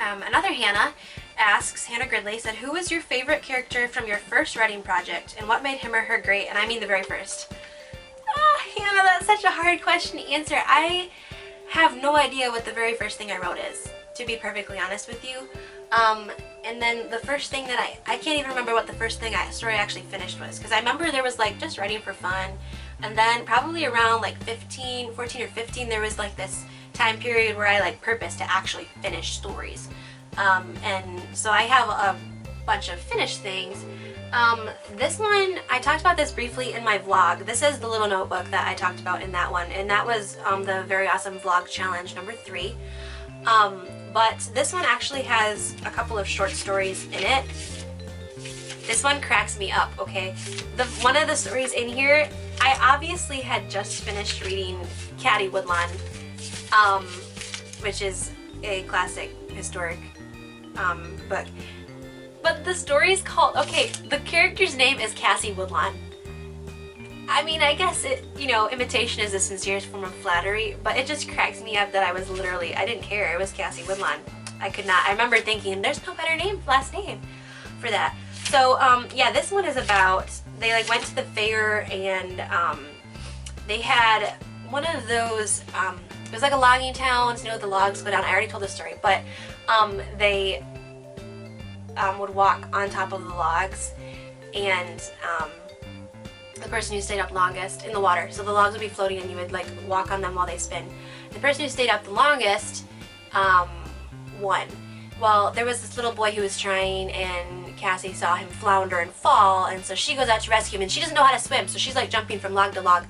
Another Hannah asks, Hannah Gridley said, who was your favorite character from your first writing project and what made him or her great? And I mean the very first. Hannah, that's such a hard question to answer. I have no idea what the very first thing I wrote is, to be perfectly honest with you. And then the first thing that I can't even remember what the first story I actually finished was, because I remember there was like just writing for fun, and then probably around like 14 or 15, there was like this time period where I like purposed to actually finish stories. And so I have a bunch of finished things. This one, I talked about this briefly in my vlog. This is the little notebook that I talked about in that one, and that was the Very Awesome Vlog Challenge number 3. But this one actually has a couple of short stories in it. This one cracks me up, okay? One of the stories in here, I obviously had just finished reading Caddy Woodlawn, which is a classic historic book. But the story's called, okay, the character's name is Cassie Woodlawn. I mean, I guess it, you know, imitation is the sincerest form of flattery, but it just cracks me up that I was literally, I didn't care, it was Cassie Woodlawn. I remember thinking, there's no better last name for that. So, yeah, this one is about, they like went to the fair and they had one of those, it was like a logging town, you know, the logs go down. I already told this story, but they would walk on top of the logs, and the person who stayed up longest in the water, so the logs would be floating and you would like walk on them while they spin. The person who stayed up the longest won. Well, there was this little boy who was trying, and Cassie saw him flounder and fall, and so she goes out to rescue him, and she doesn't know how to swim, so she's like jumping from log to log,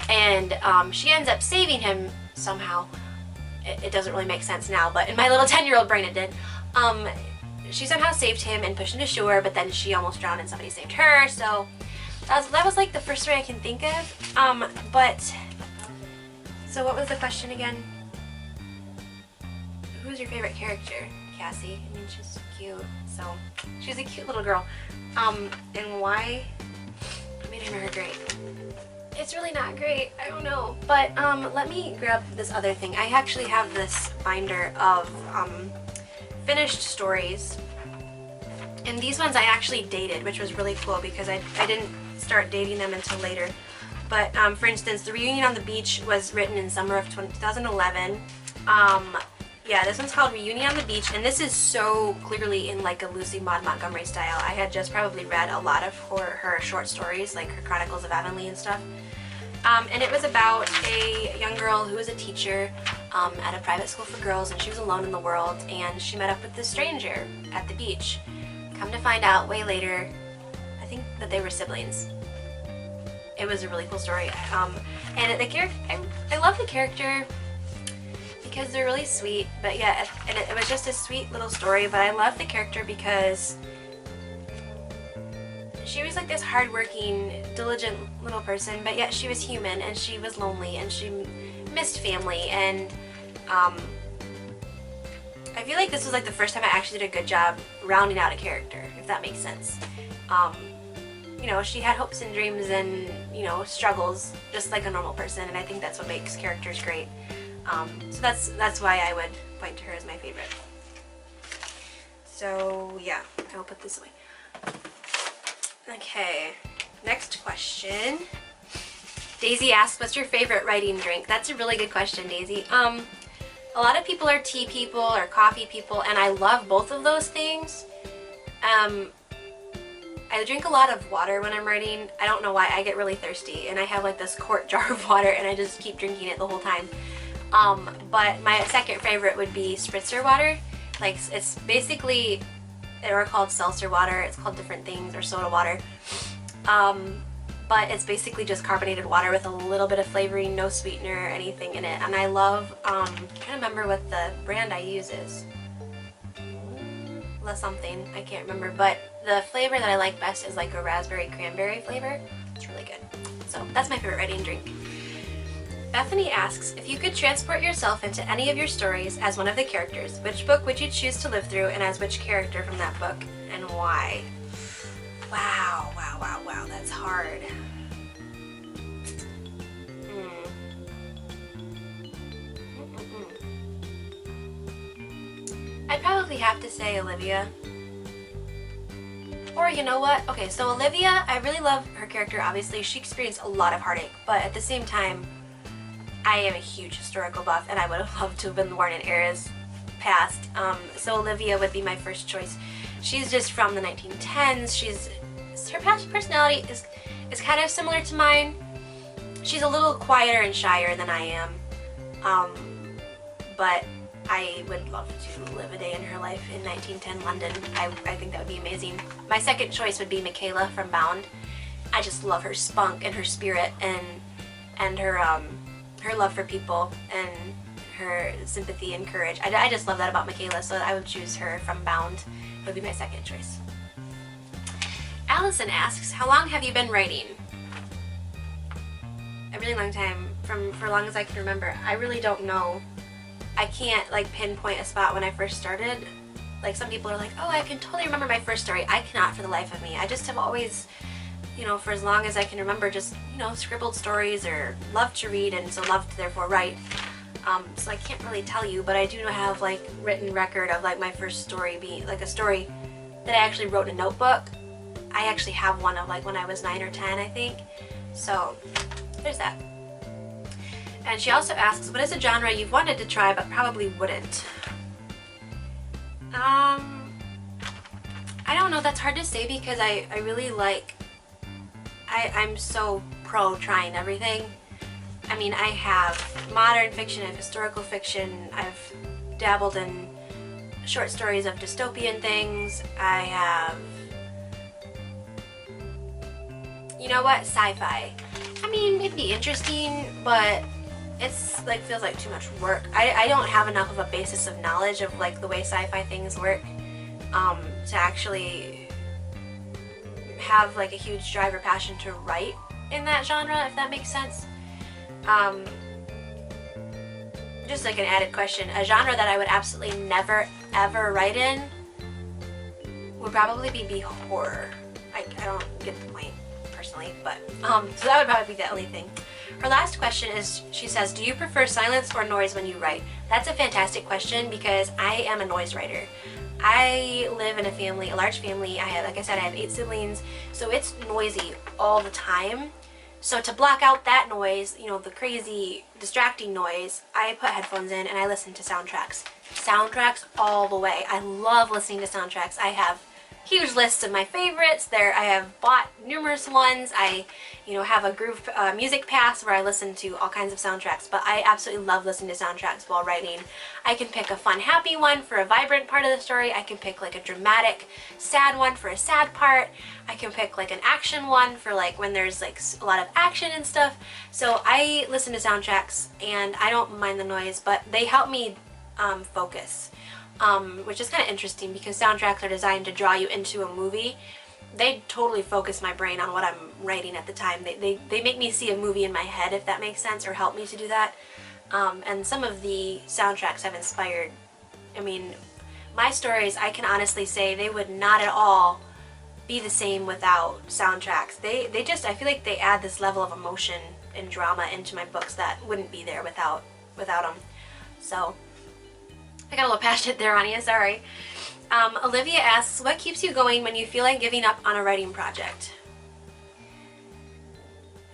and she ends up saving him somehow. It doesn't really make sense now, but in my little 10-year-old brain it did. She somehow saved him and pushed him to shore, but then she almost drowned and somebody saved her, so that was like the first story I can think of. But, so what was the question again? Who's your favorite character? Cassie. I mean, she's cute, so she's a cute little girl. And why made her great? It's really not great, I don't know. But let me grab this other thing. I actually have this binder of finished stories, and these ones I actually dated, which was really cool because I didn't start dating them until later. But for instance, The Reunion on the Beach was written in summer of 2011. Yeah, this one's called Reunion on the Beach, and this is so clearly in like a Lucy Maud Montgomery style. I had just probably read a lot of her short stories, like her Chronicles of Avonlea and stuff. And it was about a young girl who was a teacher at a private school for girls, and she was alone in the world, and she met up with this stranger at the beach. Come to find out way later, I think that they were siblings. It was a really cool story. And the character, I love the character because they're really sweet, but yeah, and it was just a sweet little story, but I love the character because she was like this hardworking, diligent little person, but yet she was human, and she was lonely, and she missed family, and I feel like this was like the first time I actually did a good job rounding out a character, if that makes sense. You know, she had hopes and dreams and, you know, struggles just like a normal person, and I think that's what makes characters great. So that's why I would point to her as my favorite. So yeah, I will put this away. Okay, next question. Daisy asks, what's your favorite writing drink? That's a really good question, Daisy. A lot of people are tea people or coffee people, and I love both of those things. I drink a lot of water when I'm writing. I don't know why, I get really thirsty, and I have like this quart jar of water, and I just keep drinking it the whole time. But my second favorite would be spritzer water. Like, it's basically, they're called seltzer water, it's called different things, or soda water. But it's basically just carbonated water with a little bit of flavoring, no sweetener or anything in it. And I love, I'm trying to remember what the brand I use is. Something, I can't remember, but the flavor that I like best is like a raspberry cranberry flavor. It's really good. So that's my favorite writing drink. Bethany asks, if you could transport yourself into any of your stories as one of the characters, which book would you choose to live through, and as which character from that book, and why? Wow, wow, wow, wow, that's hard. I'd probably probably have to say Olivia. Or you know what? Okay, so Olivia, I really love her character, obviously. She experienced a lot of heartache, but at the same time, I am a huge historical buff, and I would have loved to have been born in eras past. So Olivia would be my first choice. She's just from the 1910s. Her personality is kind of similar to mine. She's a little quieter and shyer than I am. But I would love to live a day in her life in 1910 London. I think that would be amazing. My second choice would be Michaela from Bound. I just love her spunk and her spirit and her love for people and her sympathy and courage. I just love that about Michaela, so I would choose her from Bound. Would be my second choice. Allison asks, how long have you been writing? A really long time, for as long as I can remember. I really don't know. I can't like pinpoint a spot when I first started. Like some people are like, oh, I can totally remember my first story. I cannot for the life of me. I just have always, you know, for as long as I can remember, just, you know, scribbled stories or loved to read and so loved to therefore write. So I can't really tell you, but I do have like written record of like my first story being like a story that I actually wrote in a notebook. I actually have one of like when I was 9 or 10, I think. So there's that. And she also asks, what is a genre you've wanted to try but probably wouldn't? I don't know, that's hard to say because I really like, I'm so pro trying everything. I mean, I have modern fiction, I have historical fiction, I've dabbled in short stories of dystopian things, I have, you know what, sci-fi. I mean, it'd be interesting, but it's like feels like too much work. I don't have enough of a basis of knowledge of like the way sci-fi things work to actually have like a huge drive or passion to write in that genre, if that makes sense. Just like an added question, a genre that I would absolutely never ever write in would probably be horror. I don't get the point personally, but so that would probably be the only thing. Her last question is, she says, do you prefer silence or noise when you write? That's a fantastic question because I am a noise writer. I live in a family, a large family. I have, like I said, I have 8 siblings, so it's noisy all the time. So to block out that noise, you know, the crazy, distracting noise, I put headphones in and I listen to soundtracks. Soundtracks all the way. I love listening to soundtracks. I have huge lists of my favorites. I have bought numerous ones. I, you know, have a Groove Music Pass where I listen to all kinds of soundtracks, but I absolutely love listening to soundtracks while writing. I can pick a fun, happy one for a vibrant part of the story. I can pick like a dramatic, sad one for a sad part. I can pick like an action one for like when there's like a lot of action and stuff. So I listen to soundtracks and I don't mind the noise, but they help me focus. Which is kind of interesting because soundtracks are designed to draw you into a movie. They totally focus my brain on what I'm writing at the time. They make me see a movie in my head, if that makes sense, or help me to do that. And some of the soundtracks have inspired, I mean, my stories, I can honestly say they would not at all be the same without soundtracks. They just, I feel like they add this level of emotion and drama into my books that wouldn't be there without them. So I got a little passionate there, Anya, sorry. Olivia asks, what keeps you going when you feel like giving up on a writing project?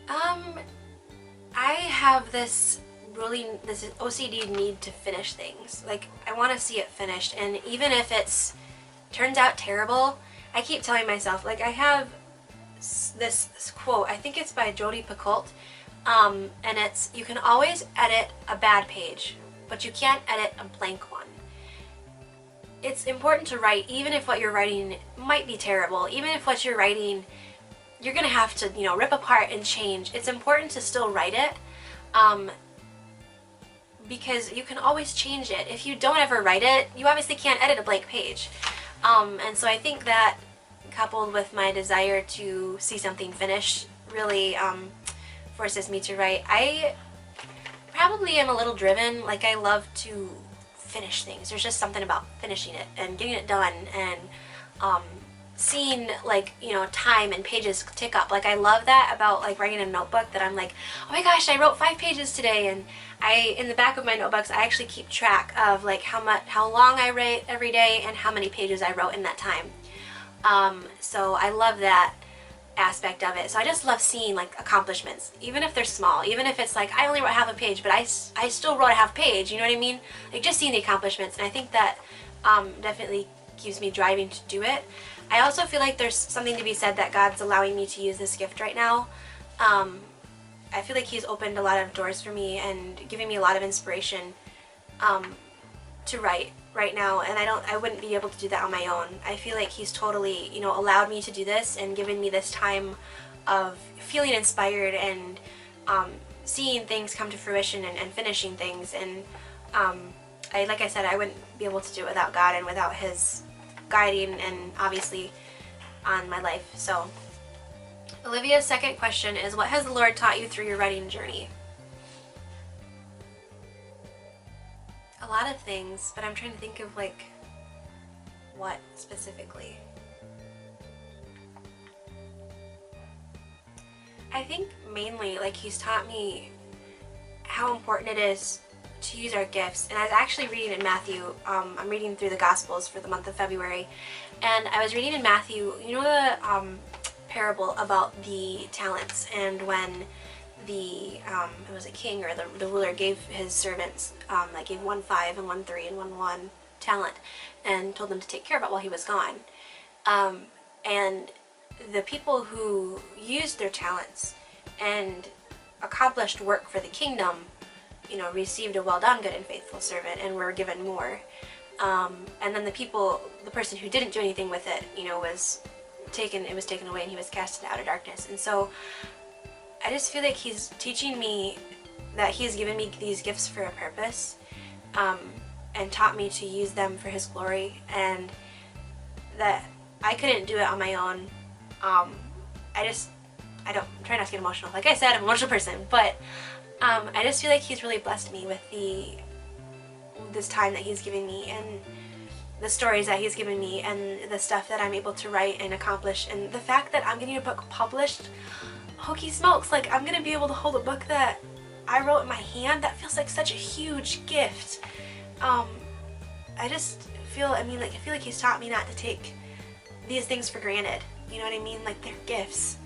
I have this OCD need to finish things. Like, I want to see it finished, and even if it's turns out terrible, I keep telling myself, like, I have this quote, I think it's by Jodi Picoult, and it's, you can always edit a bad page, but you can't edit a blank one. It's important to write, even if what you're writing might be terrible, even if what you're writing, you're gonna have to, you know, rip apart and change. It's important to still write it, because you can always change it. If you don't ever write it, you obviously can't edit a blank page. And so I think that, coupled with my desire to see something finished, really forces me to write. I probably am a little driven. Like, I love to finish things. There's just something about finishing it and getting it done, and seeing like, you know, time and pages tick up. Like I love that about like writing a notebook, that I'm like, oh my gosh, I wrote 5 pages today, and in the back of my notebooks I actually keep track of like how long I write every day and how many pages I wrote in that time. So I love that aspect of it. So I just love seeing like accomplishments, even if they're small, even if it's like I only wrote half a page, but I still wrote a half page, you know what I mean? Like just seeing the accomplishments, and I think that definitely keeps me driving to do it. I also feel like there's something to be said that God's allowing me to use this gift right now. I feel like He's opened a lot of doors for me and giving me a lot of inspiration to write right now, and I wouldn't be able to do that on my own. I feel like He's totally, you know, allowed me to do this and given me this time of feeling inspired and seeing things come to fruition and finishing things. And like I said, I wouldn't be able to do it without God and without His guiding and obviously on my life. So Olivia's second question is, what has the Lord taught you through your writing journey? A lot of things, but I'm trying to think of like what specifically. I think mainly like He's taught me how important it is to use our gifts. And I was actually reading in Matthew, I'm reading through the Gospels for the month of February, and I was reading in Matthew, you know, the parable about the talents, and when the it was a king or the ruler gave his servants, like gave 1 5 and 1 3 and 1 1 talent, and told them to take care of it while he was gone. And the people who used their talents and accomplished work for the kingdom, you know, received a well done, good and faithful servant, and were given more. And then the person who didn't do anything with it, you know, was taken away, and he was cast into outer darkness. And so I just feel like He's teaching me that He's given me these gifts for a purpose, and taught me to use them for His glory, and that I couldn't do it on my own. I'm trying not to get emotional. Like I said, I'm an emotional person, but I just feel like He's really blessed me with this time that He's giving me, and the stories that He's given me, and the stuff that I'm able to write and accomplish, and the fact that I'm getting a book published. Hokey smokes, like I'm gonna be able to hold a book that I wrote in my hand. That feels like such a huge gift. I just feel, I feel like He's taught me not to take these things for granted. You know what I mean? Like they're gifts.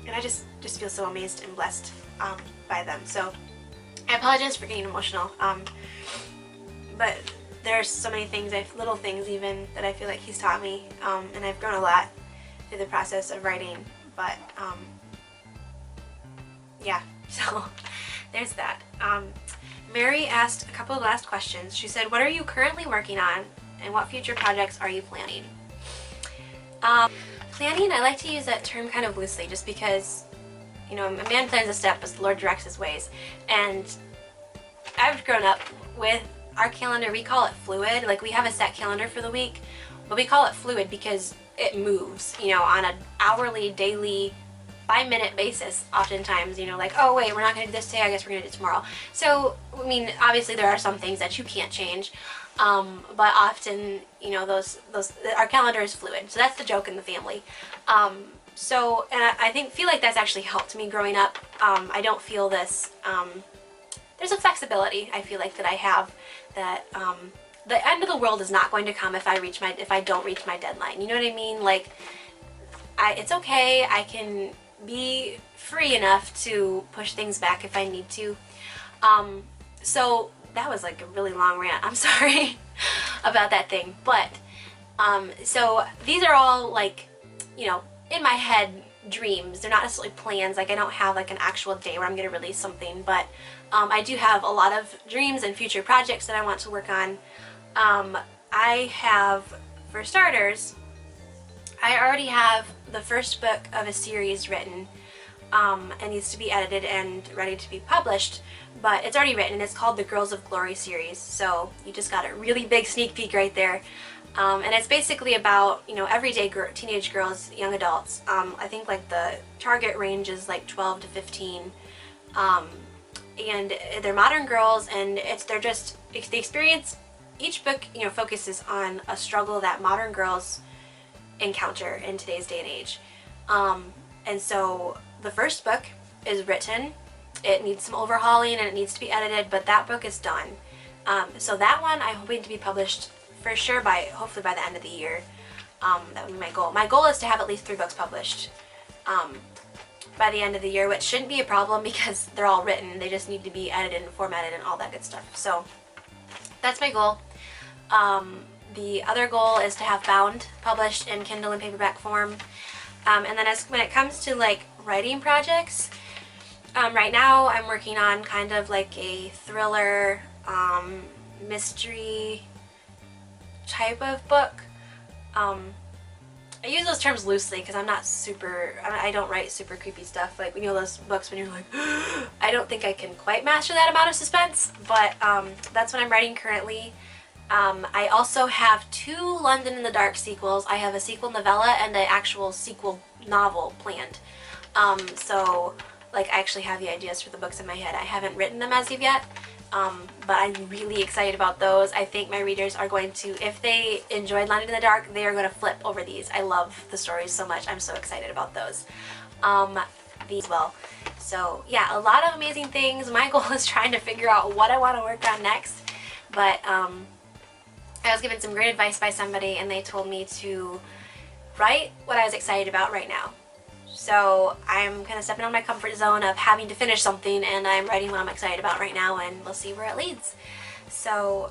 And I just feel so amazed and blessed by them. So I apologize for getting emotional. But there's so many things, little things even, that I feel like He's taught me. And I've grown a lot through the process of writing. But yeah, so there's that. Mary asked a couple of last questions. She said, what are you currently working on, and what future projects are you planning? Planning, I like to use that term kind of loosely, just because, you know, a man plans a step as the Lord directs his ways. And I've grown up with our calendar, we call it fluid. Like we have a set calendar for the week, but we call it fluid because it moves, you know, on an hourly, daily, 5-minute basis oftentimes, you know, like, oh wait, we're not gonna do this today, I guess we're gonna do it tomorrow. So, I mean, obviously there are some things that you can't change, but often, you know, our calendar is fluid, so that's the joke in the family. So, and I feel like that's actually helped me growing up. I don't feel this, there's a flexibility I feel like that I have, that, the end of the world is not going to come if I don't reach my deadline, you know what I mean? Like, it's okay, I can be free enough to push things back if I need to. So that was like a really long rant, I'm sorry about that thing, but so these are all like, you know, in my head dreams. They're not necessarily plans. Like I don't have like an actual day where I'm going to release something, but I do have a lot of dreams and future projects that I want to work on. I have, for starters, I already have the first book of a series written. It needs to be edited and ready to be published, but it's already written. It's called the Girls of Glory series, so you just got a really big sneak peek right there. And it's basically about, you know, everyday teenage girls, young adults. I think like the target range is like 12 to 15, and they're modern girls, and the experience. Each book, you know, focuses on a struggle that modern girls encounter in today's day and age. And so the first book is written. It needs some overhauling and it needs to be edited, but that book is done. So that one I'm hoping to be published for sure hopefully by the end of the year. That would be my goal. My goal is to have at least 3 books published by the end of the year, which shouldn't be a problem because they're all written. They just need to be edited and formatted and all that good stuff. So that's my goal. The other goal is to have Bound published in Kindle and paperback form. And then when it comes to like writing projects, right now I'm working on kind of like a thriller, mystery type of book. I use those terms loosely because I'm not super, I don't write super creepy stuff. Like, you know those books when you're like, I don't think I can quite master that amount of suspense, but that's what I'm writing currently. I also have 2 London in the Dark sequels. I have a sequel novella and an actual sequel novel planned. So, like, I actually have the ideas for the books in my head. I haven't written them as of yet, but I'm really excited about those. I think my readers are going to, if they enjoyed London in the Dark, they are going to flip over these. I love the stories so much. I'm so excited about those. These as well. So, yeah, a lot of amazing things. My goal is trying to figure out what I want to work on next, but, I was given some great advice by somebody and they told me to write what I was excited about right now. So I'm kind of stepping on my comfort zone of having to finish something, and I'm writing what I'm excited about right now, and we'll see where it leads. So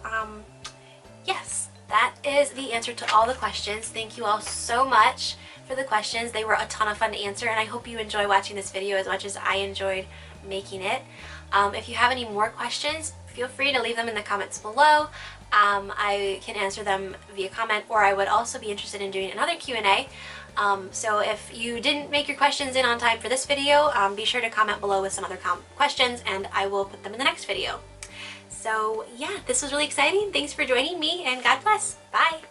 yes, that is the answer to all the questions. Thank you all so much for the questions. They were a ton of fun to answer, and I hope you enjoy watching this video as much as I enjoyed making it. If you have any more questions, feel free to leave them in the comments below. I can answer them via comment, or I would also be interested in doing another Q&A. So if you didn't make your questions in on time for this video, be sure to comment below with some other questions and I will put them in the next video. So yeah, this was really exciting. Thanks for joining me and God bless. Bye!